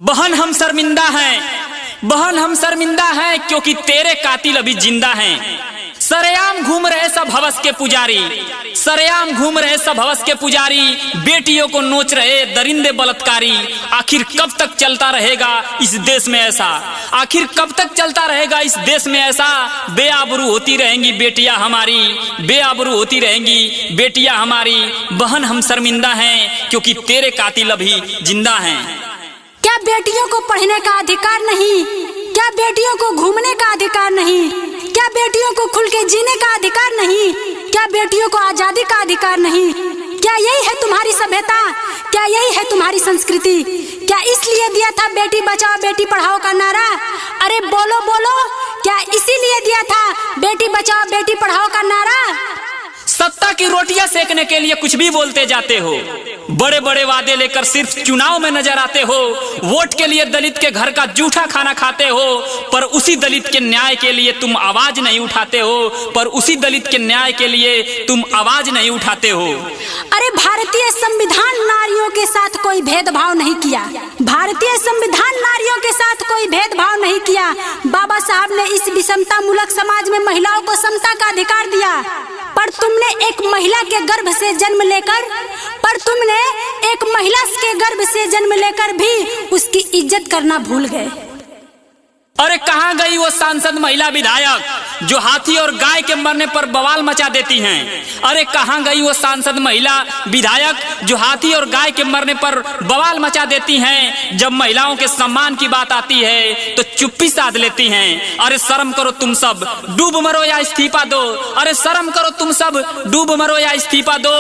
बहन हम शर्मिंदा हैं, बहन हम शर्मिंदा हैं क्योंकि तेरे कातिल अभी जिंदा हैं। सरेआम घूम रहे सब हवस के पुजारी, सरेआम घूम रहे सब हवस के पुजारी, बेटियों को नोच रहे दरिंदे बलात्कारी। आखिर कब तक चलता रहेगा इस देश में ऐसा, आखिर कब तक चलता रहेगा इस देश में ऐसा। बेआबरू होती रहेंगी बेटियां हमारी, बेआबरू होती रहेंगी बेटियां हमारी। बहन हम शर्मिंदा हैं क्योंकि तेरे कातिल अभी जिंदा हैं। क्या बेटियों को पढ़ने का अधिकार नहीं? क्या बेटियों को घूमने का अधिकार नहीं? क्या बेटियों को खुल के जीने का अधिकार नहीं? क्या बेटियों को आजादी का अधिकार नहीं? क्या यही है तुम्हारी सभ्यता? क्या यही है तुम्हारी संस्कृति? क्या इसलिए दिया था बेटी बचाओ बेटी पढ़ाओ का नारा? अरे बोलो बोलो, क्या इसीलिए दिया था बेटी बचाओ बेटी पढ़ाओ का नारा? सत्ता की रोटियां सेकने के लिए कुछ भी बोलते जाते हो, बड़े बड़े वादे लेकर सिर्फ चुनाव में नजर आते हो। वोट के लिए दलित के घर का जूठा खाना खाते हो, पर उसी दलित के न्याय के लिए तुम आवाज नहीं उठाते हो, पर उसी दलित के न्याय के लिए तुम आवाज नहीं उठाते हो। अरे भारतीय संविधान नारियों के साथ कोई भेदभाव नहीं किया, भारतीय संविधान नारियों के साथ कोई भेदभाव नहीं किया। बाबा साहब ने इस विषमता मूलक समाज में महिलाओं को समता का अधिकार दिया, पर तुमने एक महिला के गर्भ से जन्म लेकर, पर तुमने एक महिला के गर्भ से जन्म लेकर भी उसकी इज्जत करना भूल गए। अरे कहाँ गई वो सांसद महिला विधायक जो हाथी और गाय के मरने पर बवाल मचा देती हैं? अरे कहाँ गई वो सांसद महिला विधायक जो हाथी और गाय के मरने पर बवाल मचा देती हैं? जब महिलाओं के सम्मान की बात आती है तो चुप्पी साध लेती हैं। अरे शर्म करो तुम सब, डूब मरो या इस्तीफा दो। अरे शर्म करो तुम सब, डूब मरो या इस्तीफा दो।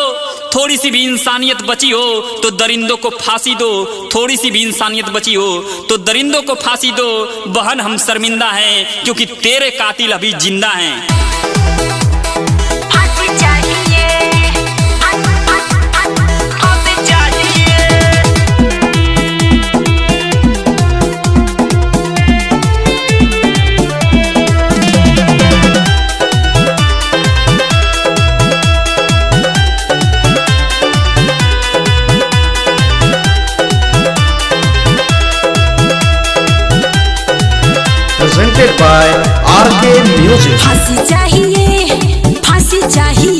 थोड़ी सी भी इंसानियत बची हो तो दरिंदों को फांसी दो, थोड़ी सी भी इंसानियत बची हो तो दरिंदों को फांसी दो। बहन हम शर्मिंदा हैं क्योंकि तेरे कातिल अभी जिंदा हैं। Presented by RK Music। फांसी चाहिए, फांसी चाहिए।